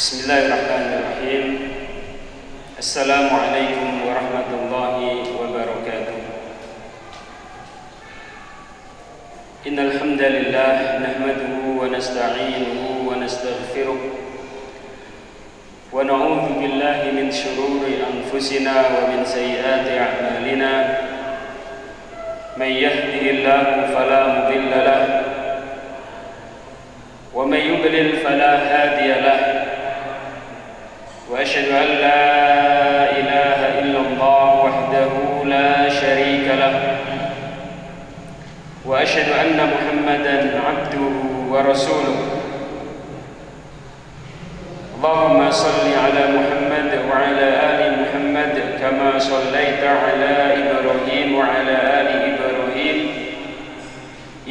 Bismillahirrahmanirrahim. Assalamualaikum warahmatullahi wabarakatuh. Innal hamdalillah nahmaduhu wa nasta'inuhu wa nastaghfiruh wa na'udzu billahi min shururi anfusina wa min sayyiati a'malina. May yahdihillahu fala mudilla lahu wa may yudlil fala hadiya lahu. وأشهد أن لا إله إلا الله وحده لا شريك له وأشهد أن محمدا عبده ورسوله. اللهم صل على محمد وعلى آل محمد كما صليت على إبراهيم وعلى آل إبراهيم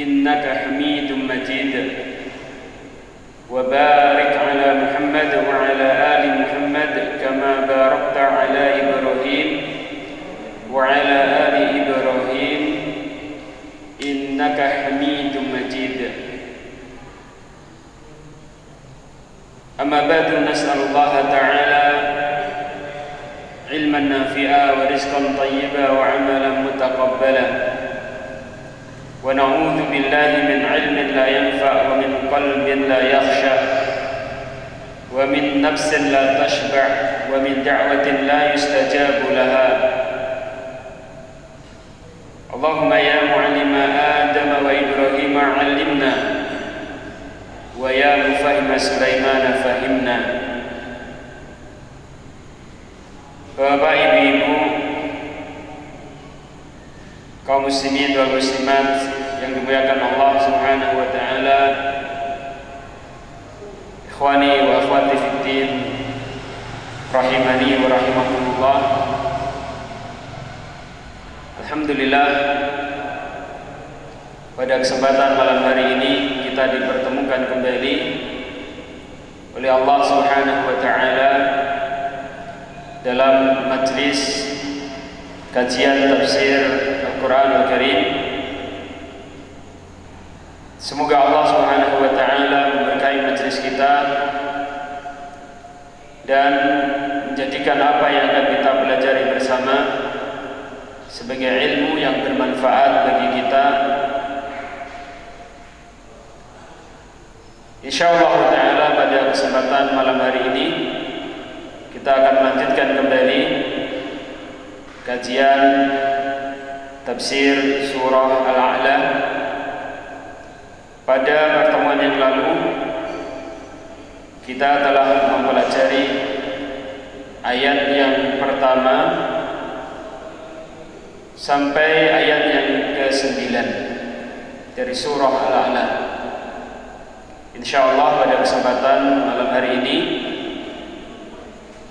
إنك حميد مجيد. وبارك على محمد وعلى آل محمد كما باركت على إبراهيم وعلى آل إبراهيم إنك حميد مجيد. أما بعد، نسأل الله تعالى علما نافعا ورزقا طيبا وعملا متقبلا، ونعوذ بالله من علم لا ينفع ومن قلب لا يخشع ومن نفس لا تشبع ومن دعوة لا يستجاب لها. اللهم يا معلم آدم وإبراهيم علمنا ويا مفهم سليمان فهمنا. Bapak, Ibu, kaum muslimin wal muslimat yang dimuliakan Allah Subhanahu wa taala, ikhwani wa akhwati fiddin rahimani wa rahimakumullah. Alhamdulillah, pada kesempatan malam hari ini kita dipertemukan kembali oleh Allah Subhanahu wa taala dalam majlis kajian tafsir Al-Quran Al-Karim. Semoga Allah Subhanahu wa taala memberkahi majelis kita dan menjadikan apa yang akan kita pelajari bersama sebagai ilmu yang bermanfaat bagi kita. Insyaallah taala pada kesempatan malam hari ini kita akan melanjutkan kembali kajian tafsir surah Al-A'la. Pada pertemuan yang lalu kita telah mempelajari ayat yang pertama sampai ayat yang ke-9 dari surah Al-A'la. Insyaallah pada kesempatan malam hari ini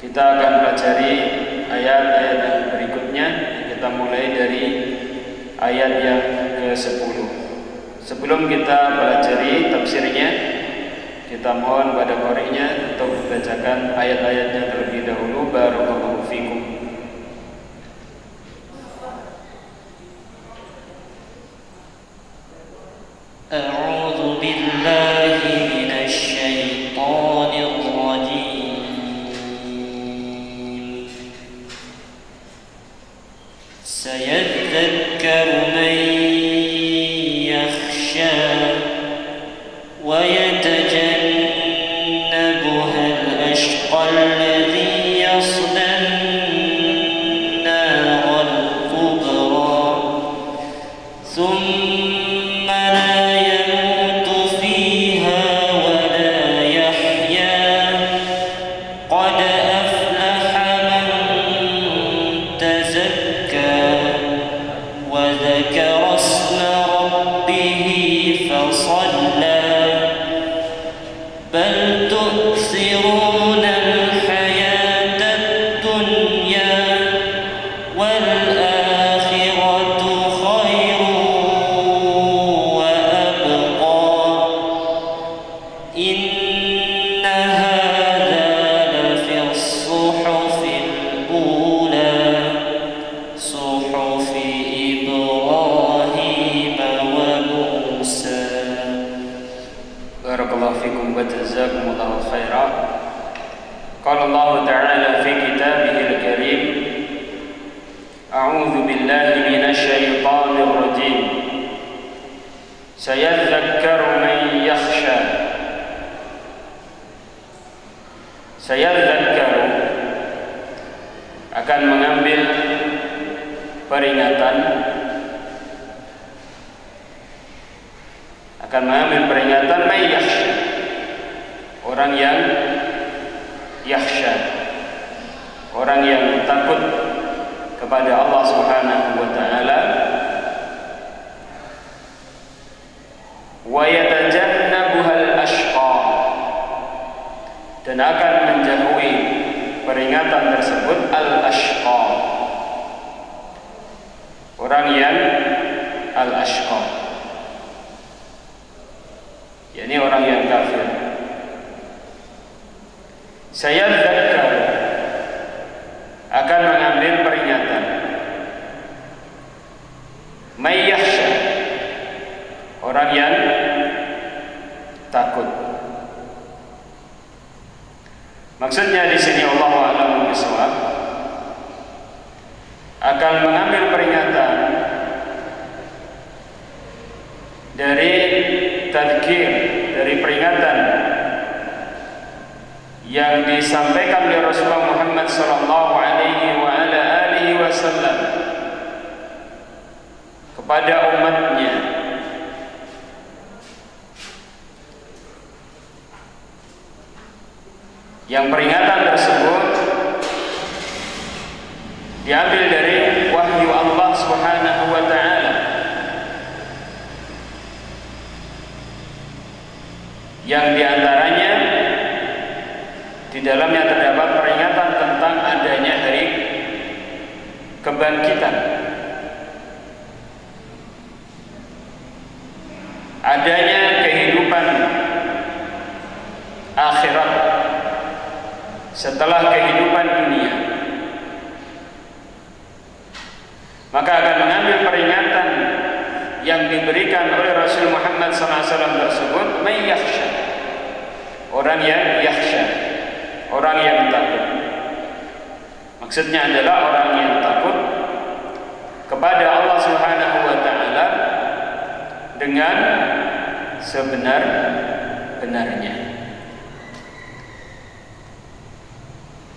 kita akan pelajari ayat-ayat yang berikutnya. Kita mulai dari ayat yang ke-10. Sebelum kita pelajari tafsirnya, kita mohon pada qari'nya untuk membacakan ayat-ayatnya terlebih dahulu. Barakallahu fikum. A'udzu billahi minasy syaithanir rajim. Sayadzakkaru man ويتجنبها الأشقى الذي يصلى النار الكبرى ثم لا يموت فيها ولا يحيا قد أفلح من تزكى وذكر اسم ربه فصلى بل تؤثرون الحياة الدنيا والآخرة خير وأبقى إن هذا لفي الصحف الأولى صحف إبراهيم وموسى. Barakallahu fikum wa jazakumullahu khairan. Sayadzakkaru man yakhsha. Sayadzakkaru akan mengambil peringatan, man yakhsha, orang yang yakhsha, orang yang takut kepada Allah Subhanahu wa taala. Wa yatajannabuhal ashqa, dan akan menjauhi peringatan tersebut al-ashqa, orang yang al-ashqa, yakni orang yang kafir. Sayadzakkaru akan mengambil peringatan, may yakhsha, orang yang takut. Maksudnya di sini Allahu a'lam bishawab, akan mengambil peringatan dari tadzkir, dari peringatan yang disampaikan oleh Rasulullah Muhammad sallallahu alaihi wa ala alihi wasallam kepada umatnya, yang peringatan tersebut diambil dari wahyu Allah Subhanahu wa taala, yang diantaranya di dalamnya terdapat peringatan tentang adanya hari kebangkitan, adanya kehidupan akhirat setelah kehidupan dunia. Maka akan mengambil peringatan yang diberikan oleh Rasul Muhammad SAW tersebut, may yakhsha, orang yang yakhsha, orang yang takut. Maksudnya adalah orang yang takut kepada Allah Subhanahu wa taala dengan sebenar-benarnya.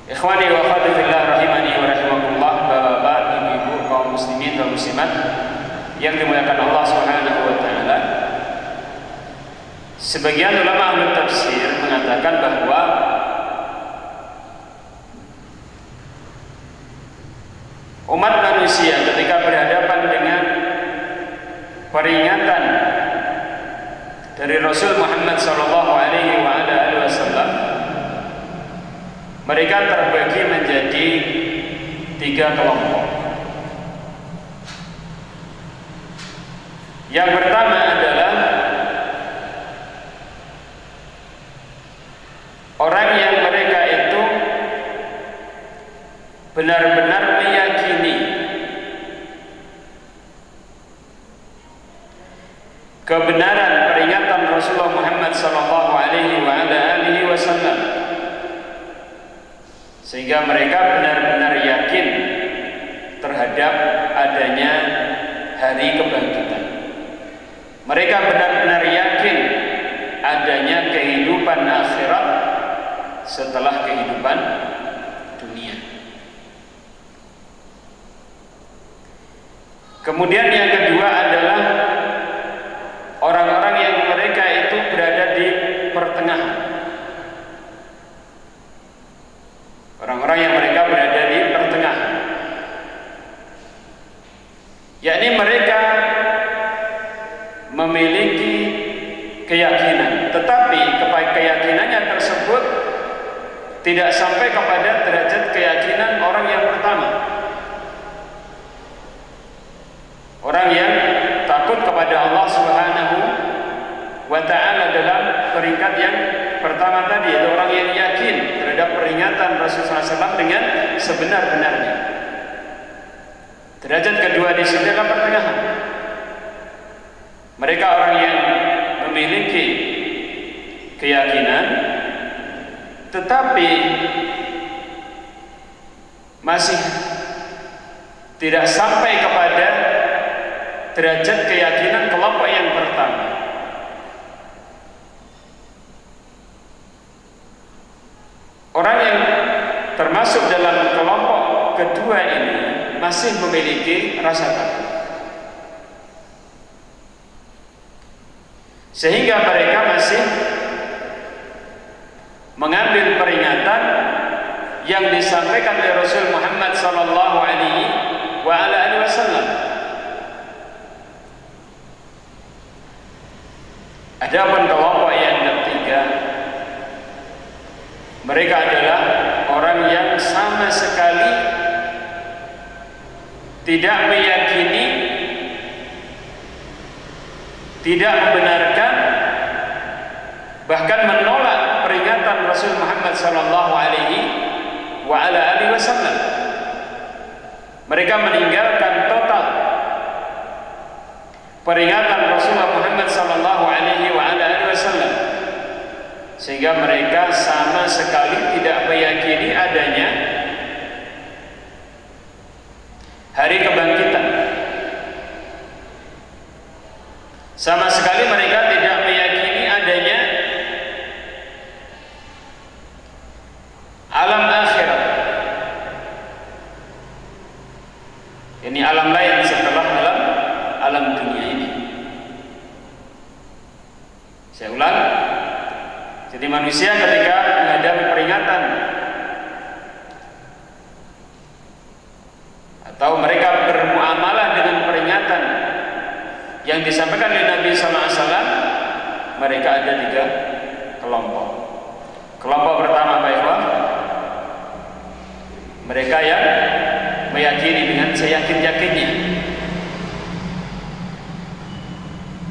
Ikhwani wa akhwati fillah rahimani wa rahimakumullah, bapak-bapak, ibu-ibu, kaum muslimin dan muslimat yang dimuliakan Allah Subhanahu wa taala. Sebagian ulama ahli tafsir mengatakan bahwa umat manusia ketika berhadapan dengan peringatan dari Rasul Muhammad sallallahu alaihi wasallam, mereka terbagi menjadi 3 kelompok. Yang pertama adalah orang yang mereka itu benar-benar meyakini kebenaran peringatan Rasulullah Muhammad sallallahu alaihi wasallam, sehingga mereka benar-benar yakin terhadap adanya hari kebangkitan. Mereka benar-benar yakin adanya kehidupan akhirat setelah kehidupan dunia. Kemudian yang kedua adalah orang-orang yang mereka itu berada di pertengahan. Orang-orang yang mereka berada di pertengahan, yakni mereka memiliki keyakinan, tetapi keyakinannya tersebut tidak sampai kepada derajat keyakinan orang yang pertama. Orang yang takut kepada Allah Subhanahu wa ta'ala dalam peringkat yang pertama tadi, yaitu orang yang yakin terhadap peringatan Rasulullah SAW dengan sebenar-benarnya. Derajat kedua di sini adalah pertengahan. Mereka orang yang memiliki keyakinan, tetapi masih tidak sampai kepada derajat keyakinan kelompok yang pertama. Orang yang termasuk dalam kelompok kedua ini masih memiliki rasa takut, sehingga mereka masih mengambil peringatan yang disampaikan oleh Rasul Muhammad sallallahu alaihi wasallam. Adapun kelompok yang ketiga, mereka adalah orang yang sama sekali tidak meyakini, tidak membenarkan, bahkan menolak peringatan Rasul Muhammad sallallahu alaihi wasallam. Mereka meninggalkan total peringatan Rasulullah Muhammad sallallahu alaihi wasallam, sehingga mereka sama sekali tidak meyakini adanya hari kebangkitan. Sama sekali mereka tidak meyakini adanya alam akhirat. Ini alam lain setelah alam dunia ini. Saya ulang. Jadi manusia ketika menghadapi peringatan atau mereka bermuamalah dengan peringatan yang disampaikan oleh Nabi SAW, mereka ada 3 kelompok. Kelompok pertama, baiklah, mereka yang meyakini dengan seyakin-yakinnya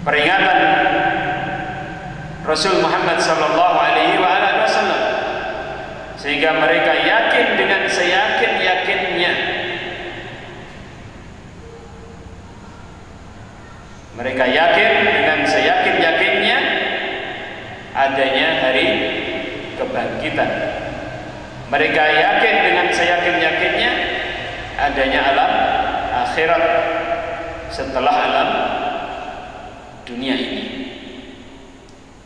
peringatan Rasul Muhammad sallallahu alaihi wasallam, sehingga mereka yakin dengan seyakin-yakinnya. Mereka yakin dengan seyakin-yakinnya adanya hari kebangkitan. Mereka yakin dengan seyakin-yakinnya adanya alam akhirat setelah alam dunia ini.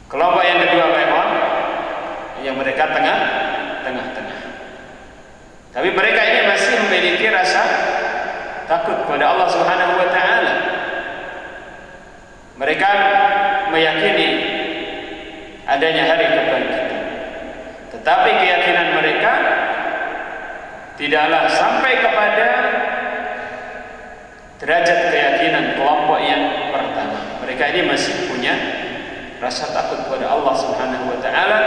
Kelompok yang kedua, baiklah, yang mereka tengah-tengah. Tapi mereka ini masih memiliki rasa takut kepada Allah Subhanahu wa taala. Mereka meyakini adanya hari kebangkitan, tetapi keyakinan mereka tidaklah sampai kepada derajat keyakinan kelompok yang pertama. Mereka ini masih punya rasa takut kepada Allah Subhanahu wa taala,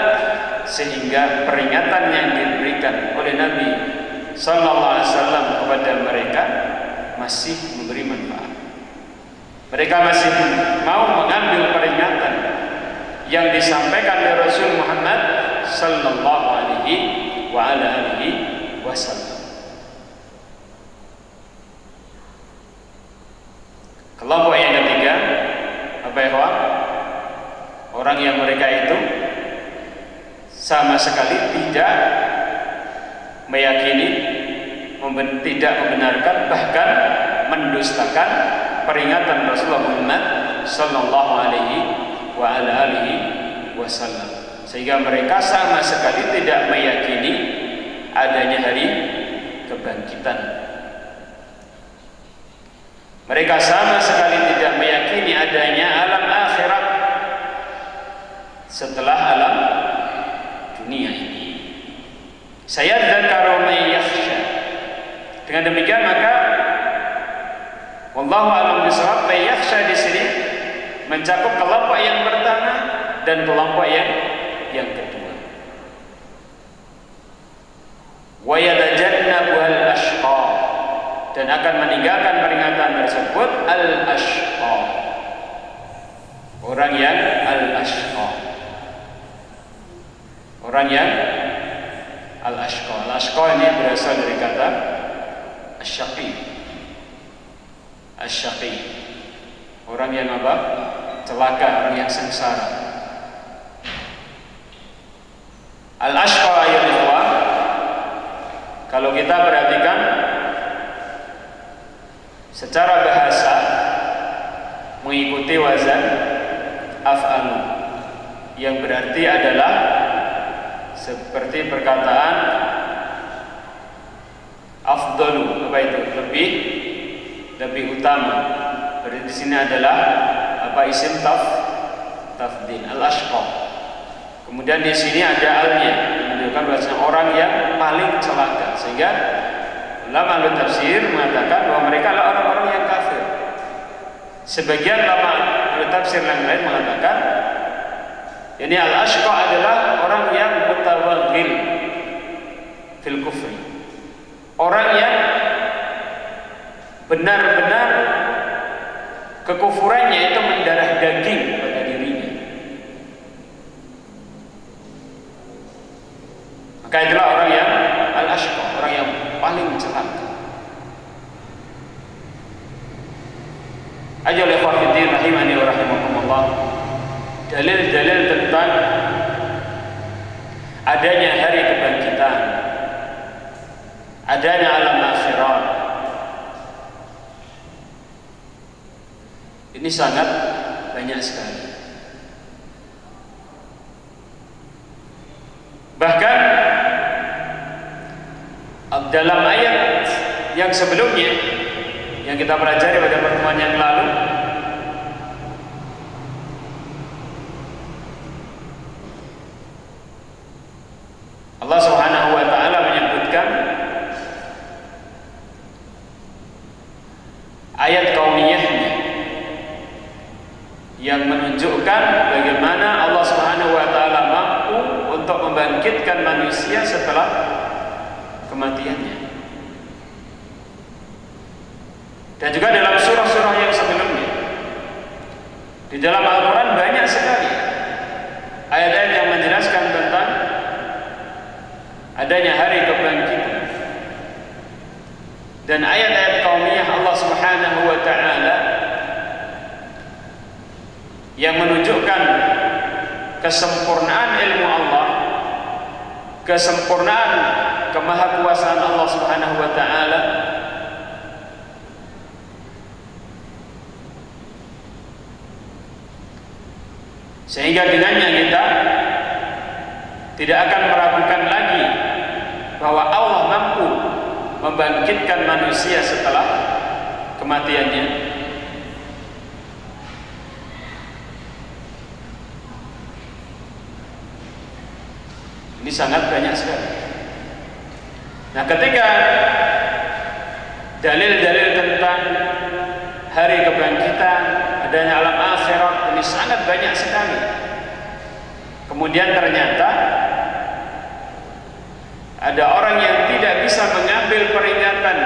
sehingga peringatan yang diberikan oleh Nabi sallallahu alaihi wasallam kepada mereka masih memberi manfaat. Mereka masih mau mengambil peringatan yang disampaikan oleh Rasul Muhammad sallallahu alaihi wasallam. Kelompok yang ketiga, apa ya? Orang yang mereka itu sama sekali tidak meyakini, tidak membenarkan, bahkan mendustakan peringatan Rasulullah Muhammad sallallahu alaihi wasallam, sehingga mereka sama sekali tidak meyakini adanya hari kebangkitan. Mereka sama sekali tidak meyakini adanya alam akhirat setelah alam dunia ini. Sayadzakaru man yakhsha. Dengan demikian maka wallahu a'lam bishawab, man yakhsha di sini mencakup kelompok yang pertama dan kelompok yang kedua. Wa yatajannabuhal ashqa, dan akan meninggalkan peringatan tersebut al-ashqa, orang yang al-ashqa, orang yang al-ashqa. Al-ashqa ini berasal dari kata asyaqi. Asyaqi, orang yang apa? Celaka, orang yang sengsara. Al-ashqa ya ikhwan, kalau kita perhatikan secara bahasa mengikuti wazan af'alu, yang berarti adalah seperti perkataan afdalu, apa itu? Lebih utama. Berarti di sini adalah apa? Isim tafdil, al-ashqa. Kemudian di sini ada alnya, menunjukkan bahwa orang yang paling celaka. Sehingga ulama ahli tafsir mengatakan bahwa mereka adalah orang-orang yang kafir. Sebagian ulama ahli tafsir yang lain mengatakan ini al-ashqa adalah orang yang mutawaghil fil kufri, orang yang benar-benar kekufurannya itu mendarah daging pada dirinya. Maka itulah orang yang al-ashqa, orang yang paling celaka. Ayolah ikhwatiddin rahimani wa rahimakumullah, dalil-dalil tentang adanya hari kebangkitan, adanya alam akhirat, ini sangat banyak sekali. Bahkan dalam ayat yang sebelumnya yang kita pelajari pada pertemuan yang lalu, Allah Subhanahu wa taala menyebutkan ayat kauniyahnya yang menunjukkan bagaimana Allah Subhanahu wa taala mampu untuk membangkitkan manusia setelah kematiannya. Dan juga dalam surah-surah yang sebelumnya, di dalam Al-Quran banyak sekali ayat-ayat yang menjelaskan tentang adanya hari kebangkitan. Dan ayat-ayat kauniyah Allah Subhanahu wa taala yang menunjukkan kesempurnaan ilmu Allah, kesempurnaan kemahakuasaan Allah Subhanahu wa taala, sehingga dengannya kita tidak akan meragukan lagi bahwa Allah mampu membangkitkan manusia setelah kematiannya. Ini sangat banyak sekali. Nah, ketika dalil-dalil tentang hari kebangkitan, adanya alam akhirat, ini sangat banyak sekali. Kemudian ternyata ada orang yang tidak bisa mengambil peringatan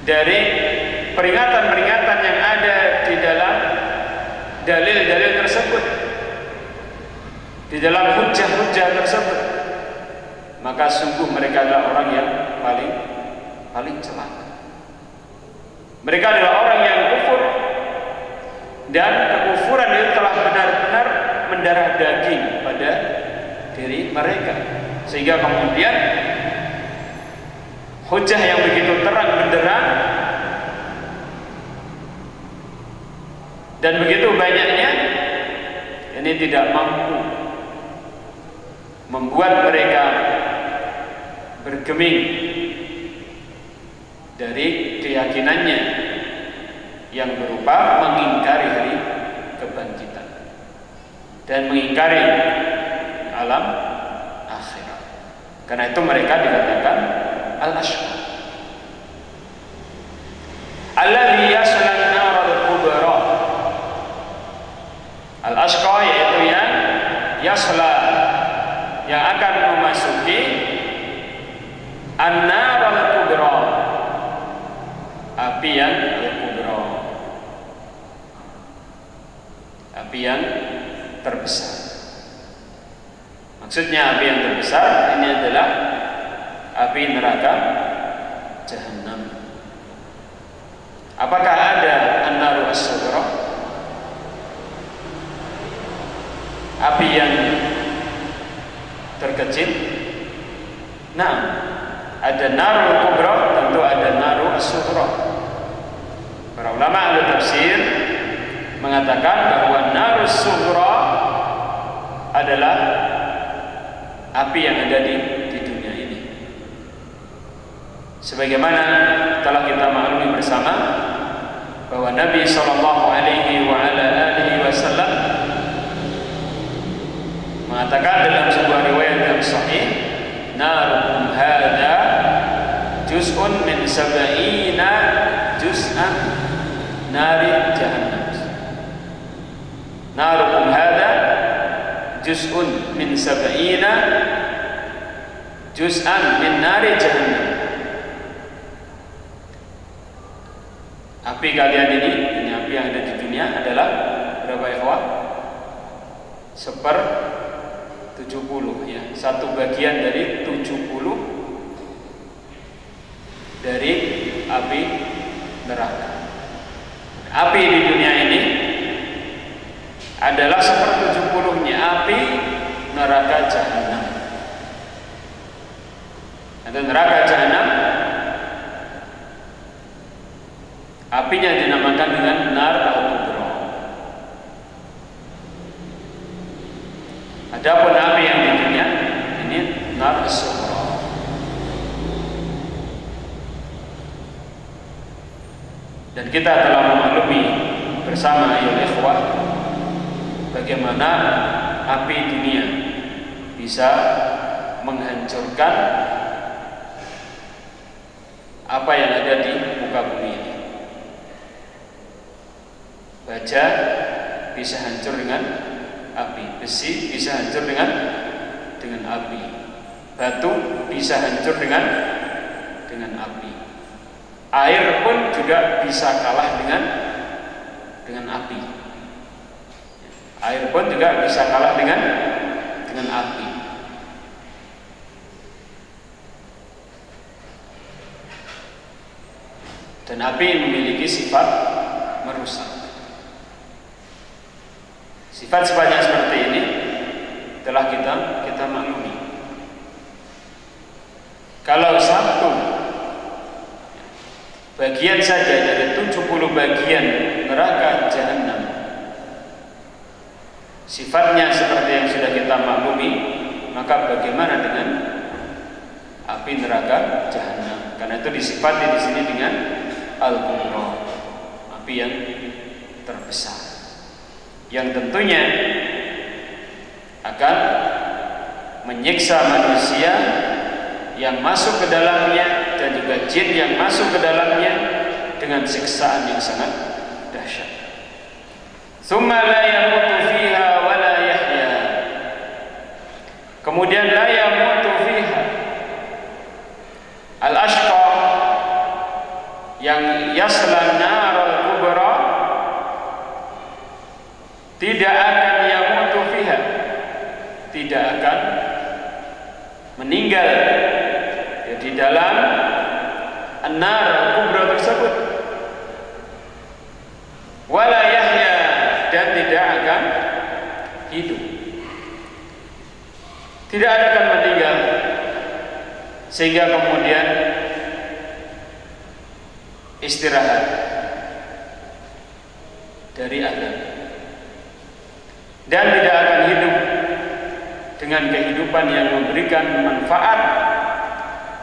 dari peringatan-peringatan yang ada di dalam dalil-dalil tersebut, di dalam hujjah-hujjah tersebut, maka sungguh mereka adalah orang yang paling celaka. Mereka adalah orang yang kufur, dan kekufuran itu telah benar-benar mendarah daging pada diri mereka, sehingga kemudian hujjah yang begitu terang benderang dan begitu banyaknya ini tidak mampu membuat mereka bergeming dari keyakinannya yang berupa mengingkari hari kebangkitan dan mengingkari alam akhirat. Karena itu mereka dikatakan al-ashqa, alladhi yasla an-nar al-kubra. Al-ashqa yaitu yang yasla, yang akan memasuki an-nar al-kubra, api yang al-kubra, api yang terbesar. Maksudnya api yang terbesar ini adalah api neraka Jahannam. Apakah ada an-naru as-sughra, api yang terkecil? Nah, ada narul kubra, tentu ada naru as-sughra. Para ulama ahli tafsir mengatakan bahwa narus sughra adalah api yang ada di dunia ini. Sebagaimana telah kita maklumi bersama bahwa Nabi sallallahu alaihi wasallam mengatakan dalam sebuah riwayat yang sahih, narukum hadza juz'un min sab'ina juz'an nari jahannam. Narukum hadza juz'un min sab'ina juz'an min nari jahannam. Api kalian ini api yang ada di dunia adalah berapa ikhwah? 1/70 ya, 1 bagian dari 70 dari api neraka. Api di dunia ini adalah 1/70-nya api neraka jahanam. Atau neraka jahanam apinya dinamakan dengan nar al-kubra. Adapun api yang di dunia ini nar as-sughra. Dan kita telah memaklumi bersama ayol ikhwah bagaimana api dunia bisa menghancurkan apa yang ada di muka bumi ini. Baja bisa hancur dengan api, besi bisa hancur dengan api, batu bisa hancur dengan api, air pun juga bisa kalah dengan api. Air pun juga bisa kalah dengan api. Dan api memiliki sifat merusak. Sifat-sifat yang seperti ini telah kita maklumi. Kalau satu bagian saja dari 70 bagian neraka jahanam sifatnya seperti yang sudah kita maklumi, maka bagaimana dengan api neraka jahanam? Karena itu disifati di sini dengan al-kubra, api yang terbesar, yang tentunya akan menyiksa manusia yang masuk ke dalamnya dan juga jin yang masuk ke dalamnya dengan siksaan yang sangat dahsyat. Tsumma la yamutu fiha wa la yahya. Kemudian la yamutu fiha, al-ashqa yang yasla nar al-kubra tidak akan yamutu fiha, tidak akan meninggal ya, di dalam an-nar al-kubra tersebut. Wala yahya, dan tidak akan hidup, tidak akan meninggal, sehingga kemudian istirahat dari azab, dan tidak akan hidup dengan kehidupan yang memberikan manfaat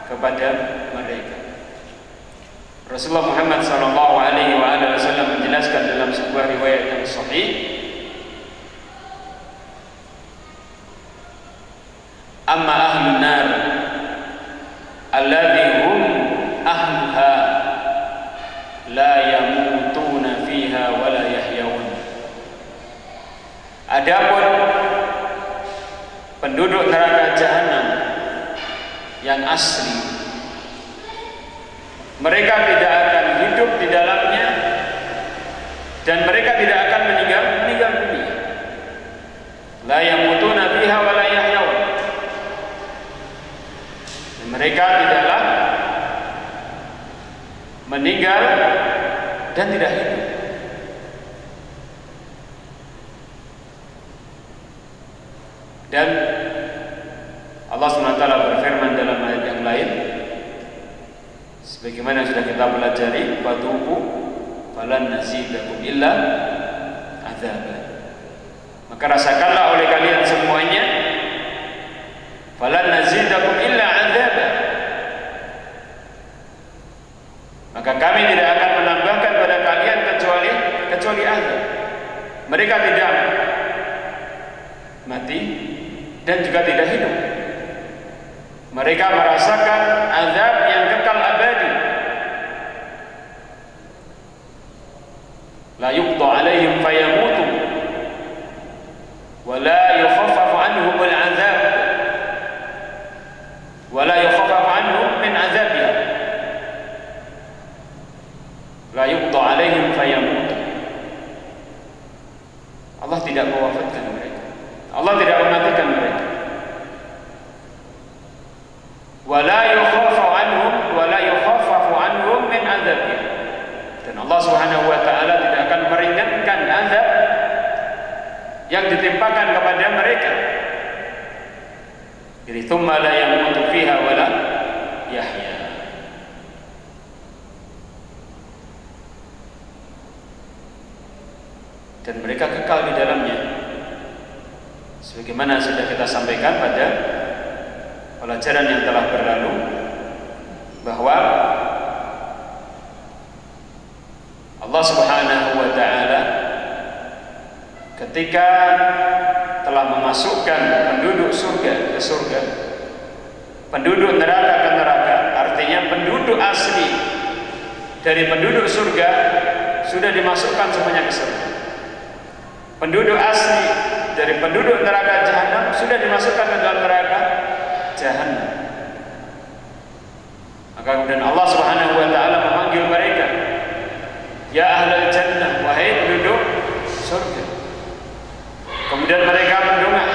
kepada mereka. Rasulullah Muhammad SAW menjelaskan dalam sebuah riwayat yang sahih, amma ahlun nar alladhi hum ahluha la yamutuna fiha wa la yahyawun. Adapun penduduk neraka jahanam yang asli, mereka tidak akan hidup di dalamnya dan mereka tidak akan meninggal dunia. La yamutuna fiha wa la yahyawun. Mereka tidaklah meninggal dan tidak hidup. Dan Allah SWT berfirman dalam ayat yang lain, sebagaimana sudah kita pelajari, fadhuqu falan nazidakum illa 'adzaban. Maka rasakanlah oleh kalian semuanya, falan nazidakum illa 'adzaban. Maka kami tidak akan menambahkan pada kalian kecuali azab. Mereka tidak mati dan juga tidak hidup. Mereka merasakan azab yang kekal abadi. La yuqda 'alaihim fayamutu wa la yukhaffafu 'anhum al-'adzab wa la yukhaffafu 'anhum min 'adzabiha. La yuqda 'alaihim fayamutu. Allah tidak mewafatkan mereka. Allah tidak mematikan mereka. Wa la yukhaffafu 'anhum wa la yukhaffafu 'anhum min 'adzabiha. Dan Allah Subhanahu wa taala tidak akan meringankan azab yang ditimpakan kepada mereka. Jadi tsumma la yamutu fiha wa la yahya. Dan mereka kekal di dalamnya. Sebagaimana sudah kita sampaikan pada pelajaran yang telah berlalu, bahwa Allah Subhanahu wa taala ketika telah memasukkan penduduk surga ke surga, penduduk neraka ke neraka, artinya penduduk asli dari penduduk surga sudah dimasukkan semuanya ke surga. Penduduk asli dari penduduk neraka jahanam sudah dimasukkan ke dalam neraka jahanam. Maka kemudian Allah Subhanahu wa taala memanggil mereka, ya ahlal jannah, wahai penduduk surga. Kemudian mereka mendongak.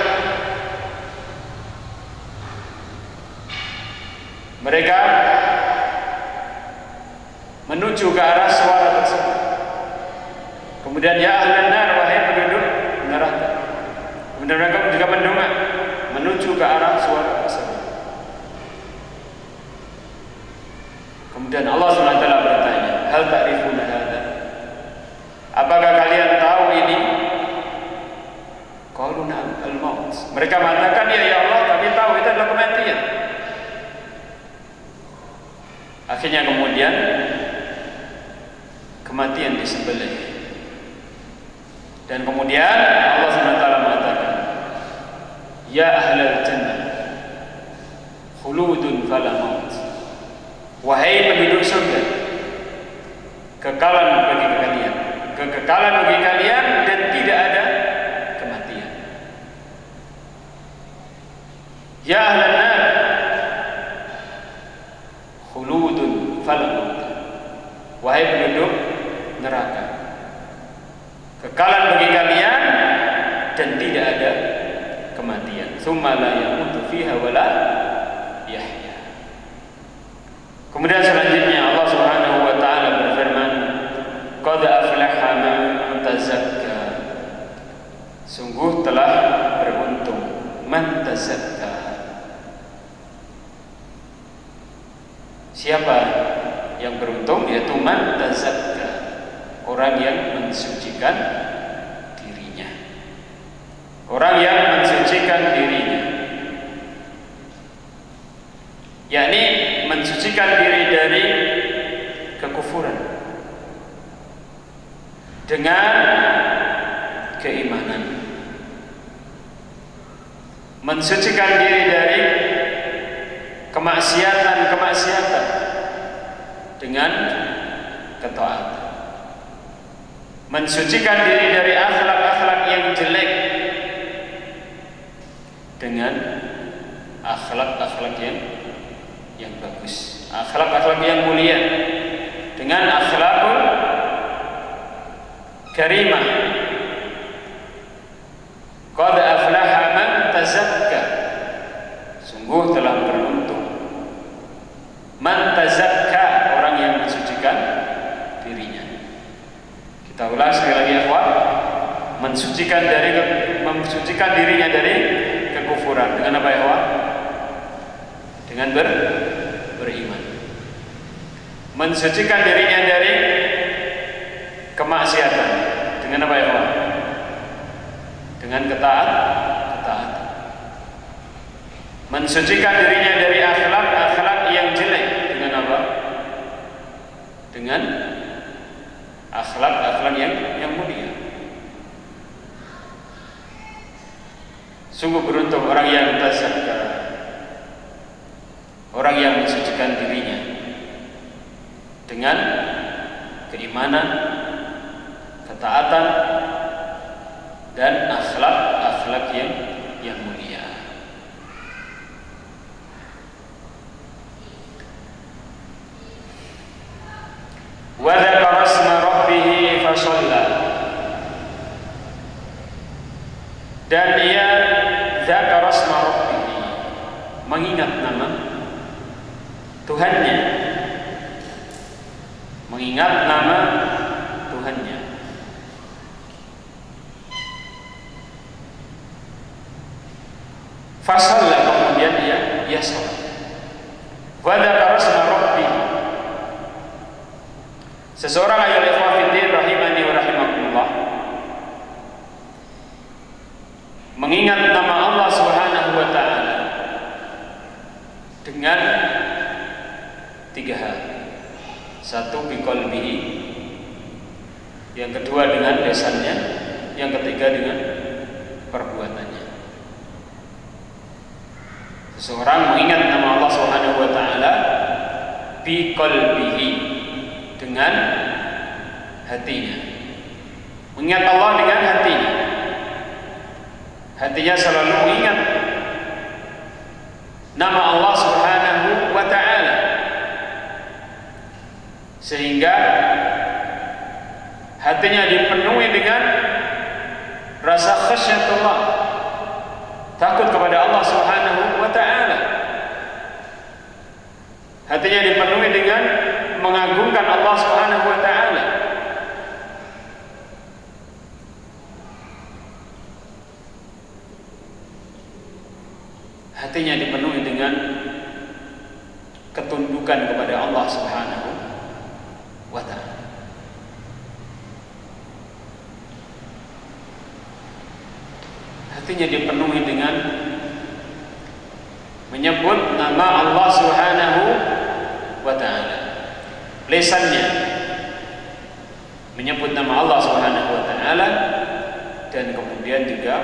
Mereka menuju ke arah suara tersebut. Kemudian ya ahlan nar, wahai penduduk neraka. Kemudian mereka juga mendongak menuju ke arah suara tersebut. Kemudian Allah SWT bertanya, hal ta'rifuna hadza? Apakah kalian tahu ini? Qalu na'am, al-maut. Mereka mengatakan, ya Allah, kami tahu itu adalah kematian. Akhirnya kemudian kematian disembelih. Dan kemudian Allah SWT mengatakan, ya ahlal jannah, khuludun fala maut. Wahai penduduk surga, kekalan bagi kalian, kekekalan bagi kalian dan tidak ada kematian. Ya ahlan nar, khuludun fala maut. Wahai penduduk neraka, kekalan bagi kalian dan tidak ada kematian. Tsumma la yamutu fiha wa la yahya. Kemudian selanjutnya Allah Subhanahu wa taala berfirman, qad aflaha man tazakka. Sungguh telah beruntung man tazakka. Siapa yang beruntung? Yaitu man tazakka, orang yang mensucikan dirinya. Orang yang mensucikan dirinya, yakni mensucikan diri dari kekufuran dengan keimanan, mensucikan diri dari kemaksiatan dengan ketaatan, mensucikan diri dari akhlak-akhlak yang jelek dengan akhlak-akhlak yang bagus, akhlak-akhlak yang mulia dengan akhlakul karimah. Qad aflaha man tazakka. Sungguh telah beruntung man tazakka, orang yang mensucikan dirinya. Kita ulang sekali lagi ya, mensucikan dirinya dari kekufuran dengan apa ya, dengan beriman. Mensucikan dirinya dari kemaksiatan dengan apa ya, dengan ketaatan. Mensucikan dirinya dari akhlak yang jelek dengan apa? Dengan akhlak yang mulia. Sungguh beruntung orang yang tazakka, orang yang mensucikan dirinya dengan keimanan, ketaatan, dan akhlak yang mulia. Wa dzakara asma rabbih fa shalla, dan ia dzakara asma rabbih, mengingat nama Tuhannya, mengingat nama Tuhannya. Fa shalla, kemudian ia salat. Wa dzakara asma rabbih, seseorang ayat ikhwah fiddin rahimani wa rahimakumullah mengingat nama Allah Subhanahu wa ta'ala dengan 3 hal. Satu, biqalbihi, yang kedua dengan lisannya, yang ketiga dengan perbuatannya. Seseorang mengingat nama Allah Subhanahu wa ta'ala biqalbihi, dengan hatinya. Mengingat Allah dengan hatinya. Hatinya selalu mengingat nama Allah Subhanahu wa ta'ala, sehingga hatinya dipenuhi dengan rasa khasyatullah, takut kepada Allah Subhanahu wa ta'ala. Hatinya dipenuhi dengan mengagungkan Allah Subhanahu wa ta'ala. Hatinya dipenuhi dengan ketundukan kepada Allah Subhanahu wa ta'ala. Hatinya dipenuhi dengan menyebut nama Allah Subhanahu wa ta'ala. Lisannya menyebut nama Allah Subhanahu wa ta'ala, dan kemudian juga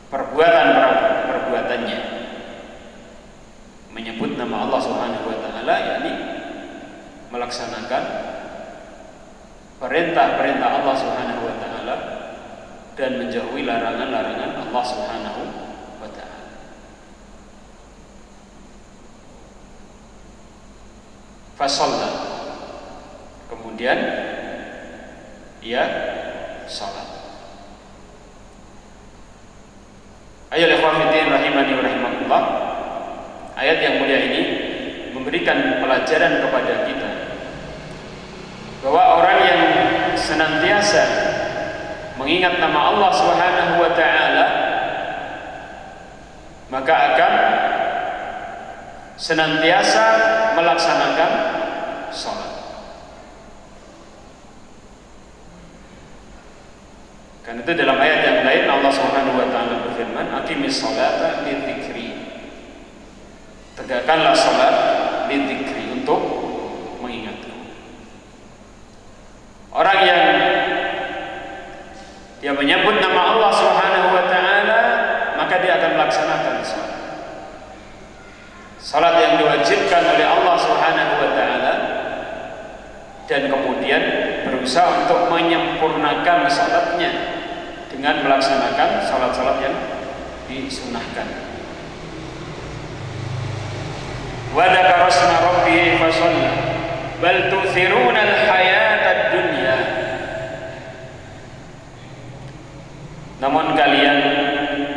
perbuatannya menyebut nama Allah Subhanahu wa ta'ala, yakni melaksanakan perintah-perintah Allah Subhanahu wa ta'ala dan menjauhi larangan-larangan Allah Subhanahu wa ta'ala. Fasalla, kemudian ia salat. Ayat ikhwah fiddin rahimani wa rahimakumullah, ayat yang mulia ini memberikan pelajaran kepada kita bahwa orang yang senantiasa mengingat nama Allah Subhanahu wa ta'ala, maka akan senantiasa melaksanakan salat. Karena itu dalam ayat yang lain Allah Subhanahu wa ta'ala berfirman, aqimis salata lidzikri, tegakkanlah salat lidzikri, untuk mengingatku. Orang yang dia menyebut nama Allah Subhanahu wa ta'ala, maka dia akan melaksanakan salat. Salat yang diwajibkan oleh Allah Subhanahu wa ta'ala, dan kemudian berusaha untuk menyempurnakan salatnya dengan melaksanakan salat-salat yang disunahkan. Wa dzakara asma rabbih fa shalla bal tu'thiruna al-hayata ad-dunya, namun kalian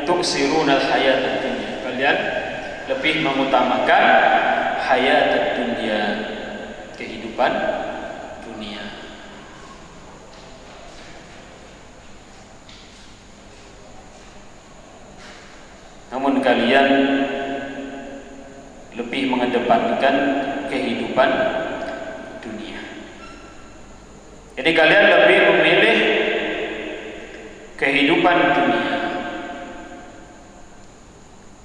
tu'siruna al-hayata ad-dunya, kalian lebih mengutamakan hayat ad-dunya, kehidupan dunia. Namun kalian lebih mengedepankan kehidupan dunia. Jadi kalian lebih memilih kehidupan dunia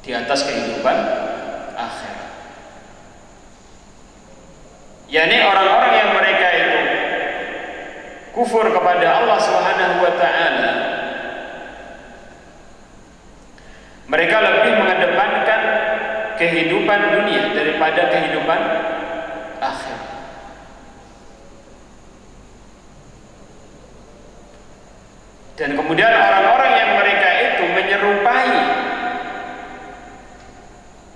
di atas kehidupan akhirat. yakni orang-orang yang mereka itu kufur kepada Allah Subhanahu wa taala, mereka lebih mengedepankan kehidupan dunia daripada kehidupan akhirat. Dan kemudian orang-orang yang mereka itu menyerupai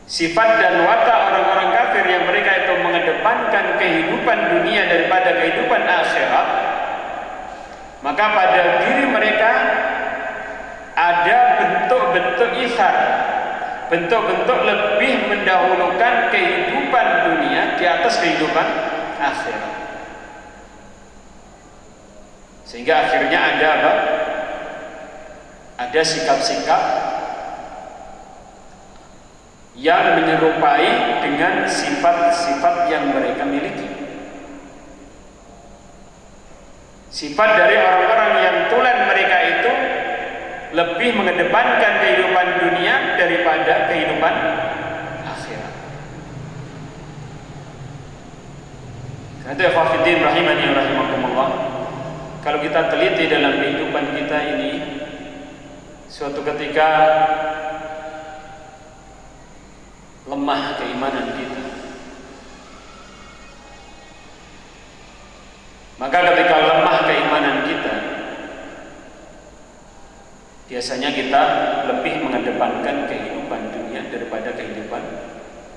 sifat dan watak orang-orang kafir yang mereka itu mengedepankan kehidupan dunia daripada kehidupan akhirat, maka pada diri mereka ada bentuk-bentuk isar, bentuk-bentuk lebih mendahulukan kehidupan dunia di atas kehidupan akhirat. Sehingga akhirnya ada apa? Ada sikap-sikap yang menyerupai dengan sifat-sifat yang mereka miliki. Sifat dari orang-orang yang tulen mereka itu lebih mengedepankan kehidupan dunia daripada kehidupan akhirat. Karena itu ikhwatiddin rahimani wa rahimakumullah, kalau kita teliti dalam kehidupan kita ini, suatu ketika lemah keimanan kita, maka ketika lemah keimanan kita, biasanya kita lebih mengedepankan kehidupan dunia daripada kehidupan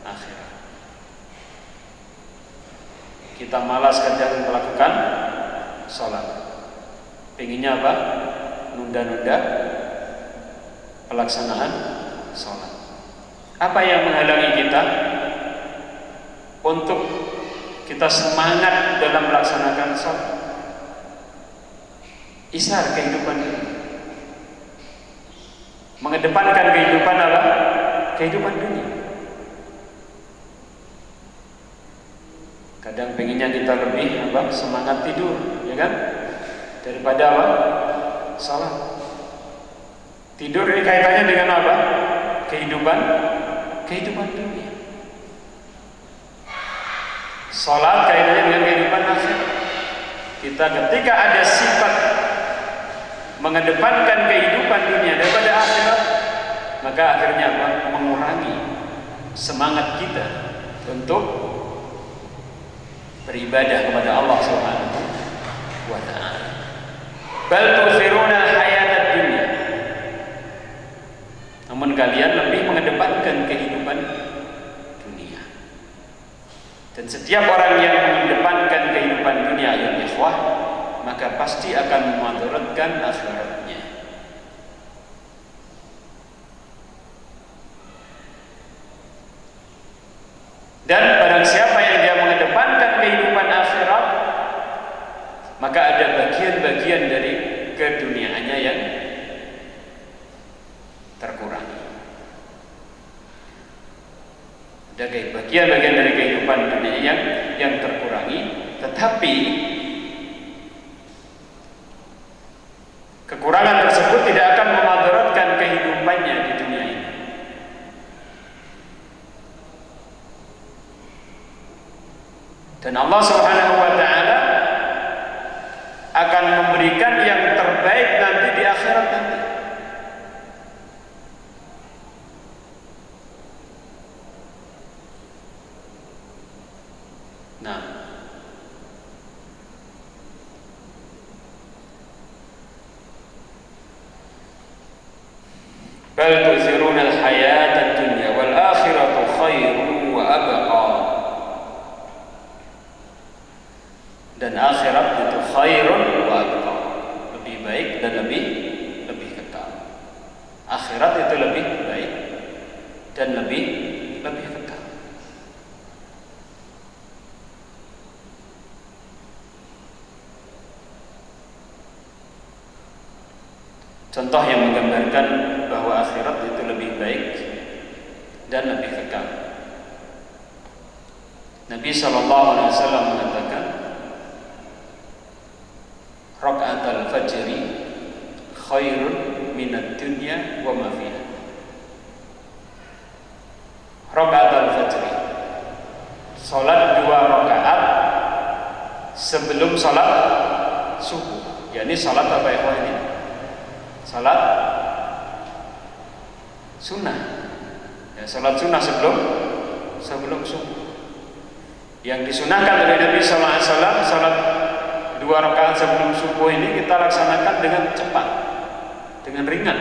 akhirat. Kita malas kadang melakukan sholat, pengennya apa? Nunda-nunda pelaksanaan sholat. Apa yang menghalangi kita untuk kita semangat dalam melaksanakan sholat? Isar kehidupan ini, mengedepankan kehidupan apa? Kehidupan dunia. Kadang pengennya kita lebih apa? Semangat tidur, ya kan? Daripada apa? Salat. Tidur ini kaitannya dengan apa? Kehidupan dunia. Salat kaitannya dengan kehidupan akhirat. Kita ketika ada sifat mengedepankan kehidupan dunia daripada akhirat, maka akhirnya apa? Mengurangi semangat kita untuk beribadah kepada Allah Subhanahu wa ta'ala. Bal tu'thiruna hayatad dunya, namun kalian lebih mengedepankan kehidupan dunia. Dan setiap orang yang mengedepankan kehidupan dunia, ya ikhwah, maka pasti akan memudaratkan akhiratnya. Dan barang siapa yang dia mengedepankan kehidupan akhirat, maka ada bagian-bagian dari keduniaannya yang terkurangi. Ada bagian-bagian dari kehidupan dunia yang terkurangi, tetapi kekurangan tersebut tidak akan memudaratkan kehidupannya di dunia ini. Dan Allah Subhanahu wa ta'ala akan memberikan yang terbaik nanti di akhirat nanti. Nah, bal tu'thiruna al-hayata ad-dunya wal akhiratu khairun wa abqa. Dan akhirat itu khairun wa abqa, lebih baik dan lebih kekal. Akhirat itu lebih baik dan lebih kekal. Contoh yang menggambarkan bahwa akhirat itu lebih baik dan lebih kekal. Nabi SAW mengatakan, Raka'atul fajri khairun sebelum salat subuh. Yakni salat apa ya ini? Salat sunnah. Ya, salat sunnah sebelum subuh. Yang disunahkan oleh Nabi sallallahu alaihi wasallam, salat 2 rakaat sebelum subuh ini kita laksanakan dengan cepat, dengan ringan.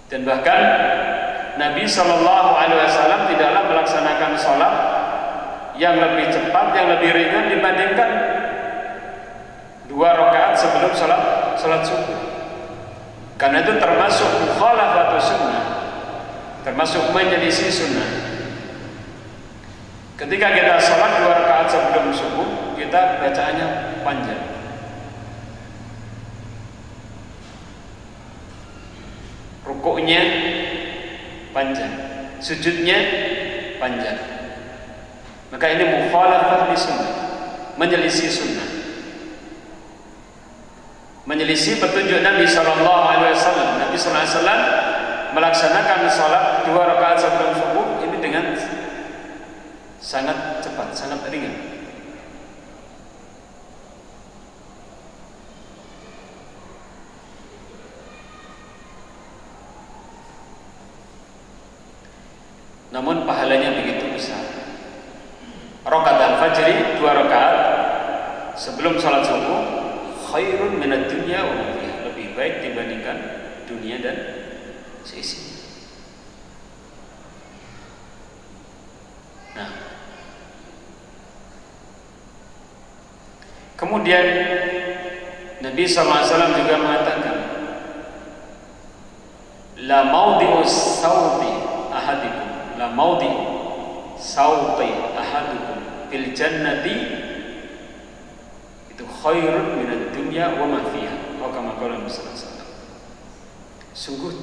Dan bahkan Nabi sallallahu alaihi wasallam tidaklah melaksanakan salat yang lebih cepat, yang lebih ringan dibandingkan 2 rakaat sebelum salat subuh. Karena itu termasuk mukhalafatus sunnah, termasuk menyelisih sunnah. Ketika kita sholat 2 rakaat sebelum subuh, kita bacaannya panjang. Rukuknya panjang, sujudnya panjang. Maka ini mukhalafah di sunnah, menyelisih sunnah, menyelisih petunjuk Nabi Sallallahu Alaihi Wasallam. Nabi Sallallahu Alaihi Wasallam melaksanakan sholat 2 rakaat sebelum subuh ini dengan sangat cepat, sangat ringan. Namun pahalanya begitu besar. Rakaat al-fajri 2 rakaat sebelum salat subuh khairun minad dunya wa ma fiha, lebih baik dibandingkan dunia dan seisinya. Nah, kemudian Nabi SAW juga mengatakan, la maudhi'us sauti ahadikum, la maudhi'u sauti ahadukum fil jannati itu khairun minad dunya wa ma fiha, atau kama qala Nabi SAW. Sungguh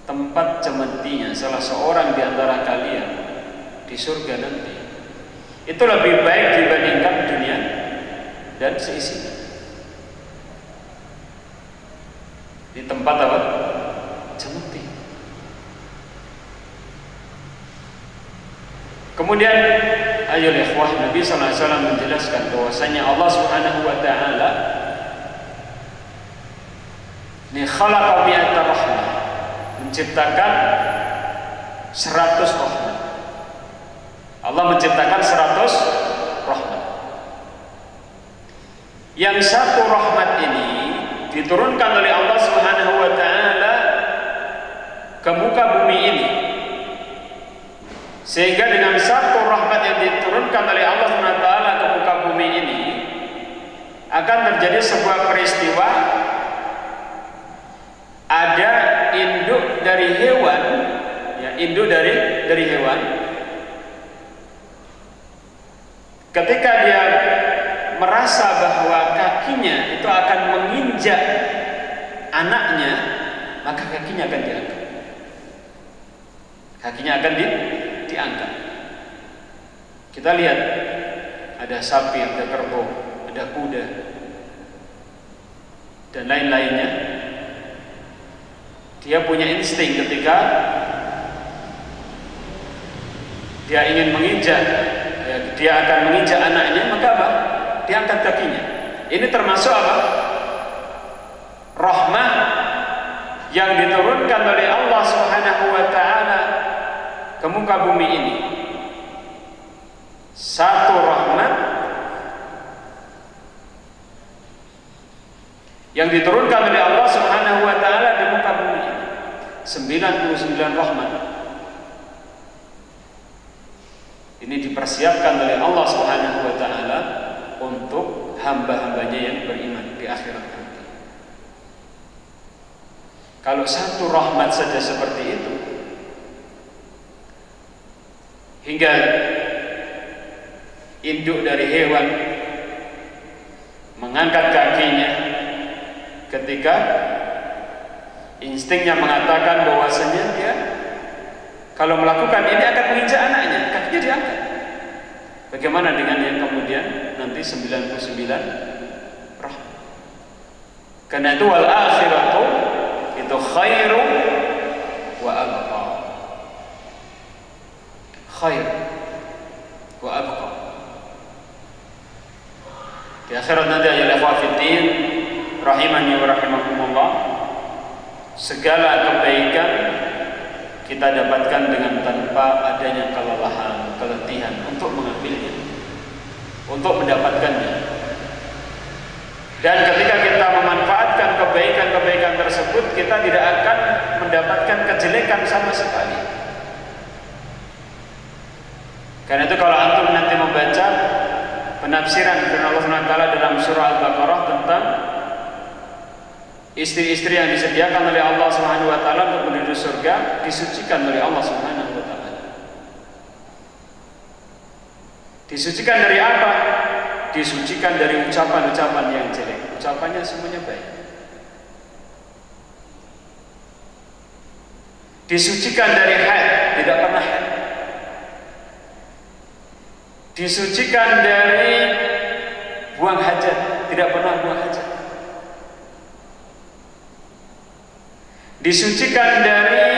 tempat cemetinya salah seorang di antara kalian di surga nanti itu lebih baik dibandingkan dunia dan seisinya. Di tempat apa? Cemeti. Kemudian ayo ikhwah, Nabi SAW menjelaskan bahwasanya Allah Subhanahu wa taala ni khalaqa mi'ata rahmah, menciptakan 100 rahmat. Allah menciptakan 100 rahmat. Yang satu rahmat ini diturunkan oleh Allah Subhanahu wa taala ke muka bumi ini. Sehingga dengan satu rahmat yang diturunkan oleh Allah Subhanahu wa taala ke muka bumi ini akan terjadi sebuah peristiwa, ada induk dari hewan, ya, induk dari hewan. Ketika dia merasa bahwa kakinya itu akan menginjak anaknya, maka kakinya akan diangkat. Kakinya akan diangkat. Kita lihat, ada sapi, ada kerbau, ada kuda, dan lain-lainnya. Dia punya insting ketika dia ingin menginjak, ya, dia akan menginjak anaknya, maka apa? Diangkat kakinya. Ini termasuk apa? Rahmah yang diturunkan oleh Allah Subhanahu wa taala ke muka bumi ini. Satu rahmat yang diturunkan oleh Allah Subhanahu wa taala di muka bumi ini. 99 rahmat ini dipersiapkan oleh Allah Subhanahu wa taala untuk hamba-hambanya yang beriman di akhirat nanti. Kalau satu rahmat saja seperti itu, hingga induk dari hewan mengangkat kakinya ketika instingnya mengatakan bahwasanya dia kalau melakukan ini akan menginjak anaknya, kakinya diangkat. Bagaimana dengan yang kemudian nanti 99 rahmat? Karena itu wal akhiratu itu khairu wa abqa. Khair wa abqa. Di akhirat nanti ya ikhwah fiddin rahimani wa rahimakumullah, segala kebaikan kita dapatkan dengan tanpa adanya kelelahan, keletihan untuk mengambilnya, untuk mendapatkannya. Dan ketika kita memanfaatkan kebaikan-kebaikan tersebut, kita tidak akan mendapatkan kejelekan sama sekali. Karena itu kalau antum nanti membaca penafsiran firman Allah SWT dalam surah Al-Baqarah tentang istri-istri yang disediakan oleh Allah Subhanahu wa taala untuk menuju surga, disucikan oleh Allah Subhanahu wa taala. Disucikan dari apa? Disucikan dari ucapan-ucapan yang jelek. Ucapannya semuanya baik. Disucikan dari haid, tidak pernah haid. Disucikan dari buang hajat, tidak pernah buang hajat. Disucikan dari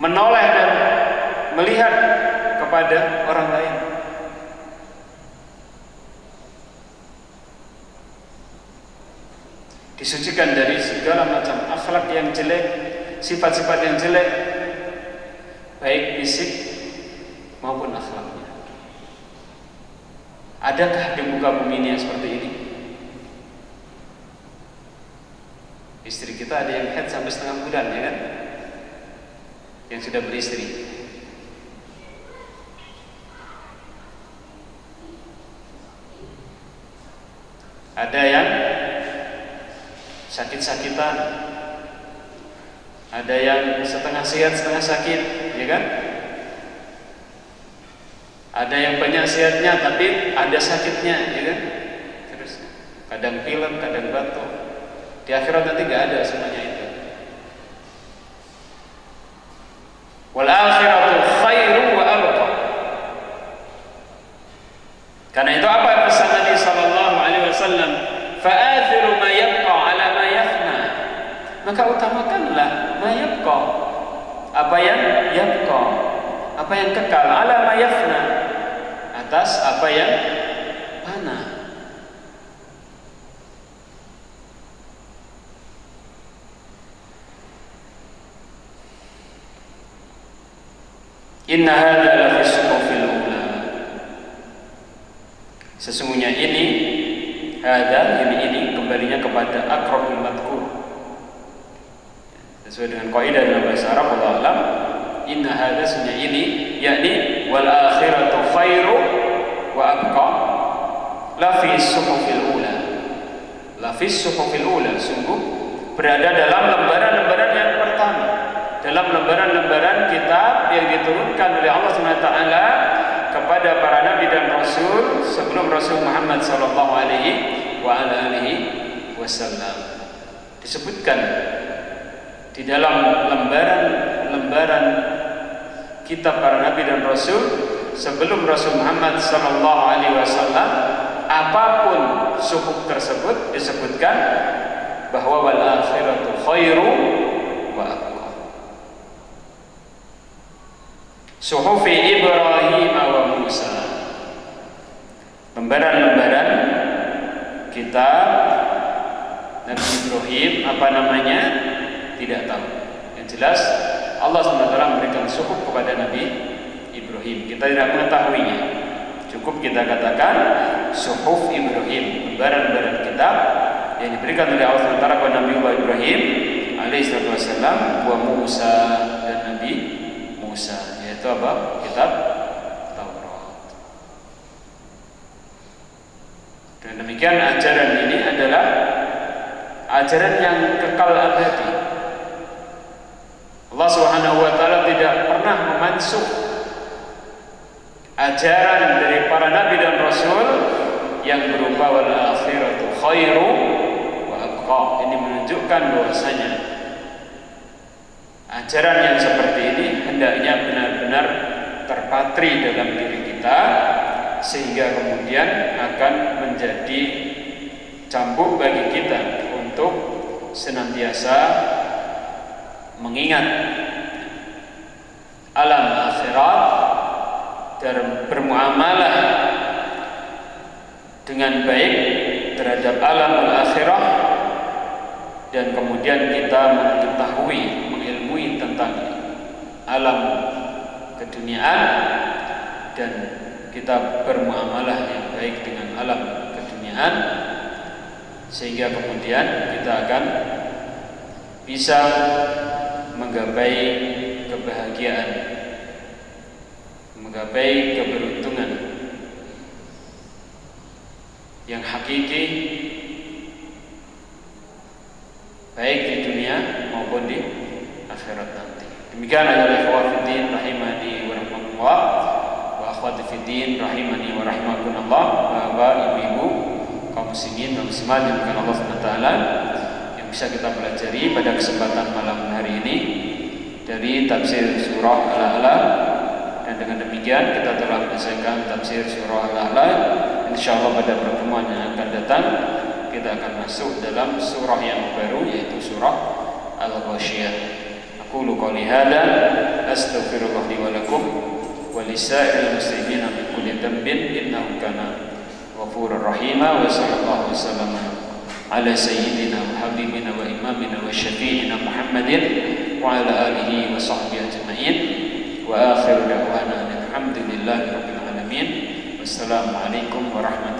menoleh dan melihat kepada orang lain. Disucikan dari segala macam akhlak yang jelek, sifat-sifat yang jelek, baik fisik maupun akhlaknya. Adakah di muka bumi ini yang seperti ini? Istri kita ada yang haid sampai setengah bulan, ya kan? Yang sudah beristri. Ada yang sakit-sakitan, ada yang setengah sehat setengah sakit, ya kan? Ada yang banyak sehatnya tapi ada sakitnya, ya kan? Terus kadang pilek, kadang batuk. Di akhirat nanti gak ada semuanya itu. Wal akhiratu khairu wa abqa. Karena itu apa pesan Nabi sallallahu alaihi wasallam? Fa'athiru ma yabqa ala ma yafna. Maka utamakanlah ma yabqa, apa yang yabqa, apa yang kekal, ala ma yafna, atas apa yang fana. Inna hadza la fi suhufil ula. Sesungguhnya ini hadza, ini kembalinya kepada aqrabul madhkur. Sesuai dengan kaidah dalam bahasa Arab, wallahu alam, inna hadza, sesungguhnya ini, yakni wal akhiratu khairu wa abqa la fi suhufil ula. La fi suhufil ula, sungguh berada dalam lembaran-lembaran yang pertama, dalam lembaran-lembaran kitab yang diturunkan oleh Allah SWT kepada para nabi dan rasul sebelum Rasul Muhammad sallallahu alaihi wasallam. Disebutkan di dalam lembaran-lembaran kitab para nabi dan rasul sebelum Rasul Muhammad sallallahu alaihi wasallam, apapun suhuf tersebut disebutkan bahwa wal akhiratu khairu wa abqa. Suhufi Ibrahim wa Musa, lembaran-lembaran kitab Nabi Ibrahim, apa namanya tidak tahu. Yang jelas Allah SWT memberikan suhuf kepada Nabi Ibrahim. Kita tidak mengetahuinya, cukup kita katakan suhuf Ibrahim, lembaran-lembaran kitab yang diberikan oleh Allah SWT kepada Nabi Ibrahim alaihissalam, wa Musa, dan Nabi Musa, yaitu apa? Kitab Taurat. Dan demikian ajaran ini adalah ajaran yang kekal abadi. Allah Subhanahu wa taala tidak pernah memansuh ajaran dari para nabi dan rasul yang berupa wal akhiratu khairu wa abqa. Ini menunjukkan bahwasanya ajaran yang seperti ini hendaknya benar-benar terpatri dalam diri kita, sehingga kemudian akan menjadi cambuk bagi kita untuk senantiasa mengingat alam akhirat dan bermuamalah dengan baik terhadap alamul akhirah, dan kemudian kita mengetahui, mengilmui tentang alam keduniaan, dan kita bermuamalah yang baik dengan alam keduniaan, sehingga kemudian kita akan bisa menggapai kebahagiaan, menggapai keberuntungan yang hakiki, baik di dunia maupun di akhirat nanti. Demikian ayat ikhwah fiddin rahimani wa rahmatullah wa akhwati fiddin rahimani wa rahmakumullah. Bapak, ibu-ibu, kaum muslimin dan muslimat yang dimuliakan Allah SWT, yang bisa kita pelajari pada kesempatan malam hari ini dari tafsir surah Al-A'la. Dan dengan demikian kita telah menyelesaikan tafsir surah Al-A'la. Insyaallah pada pertemuan yang akan datang kita akan masuk dalam surah yang baru, yaitu surah Al-Ghasyiyah. Aqulu qouli hadza astaghfirullah li wa lakum wa lisa'iril muslimin min kulli dhanbin innahu kana ghafurur rahima. Wa sallallahu wasallam ala sayyidina wa habibina wa imamina wa syafi'ina Muhammadin wa ala alihi wa sahbihi ajma'in. Wa akhiru da'wana alhamdulillahi rabbil alamin. Wassalamualaikum warahmatullahi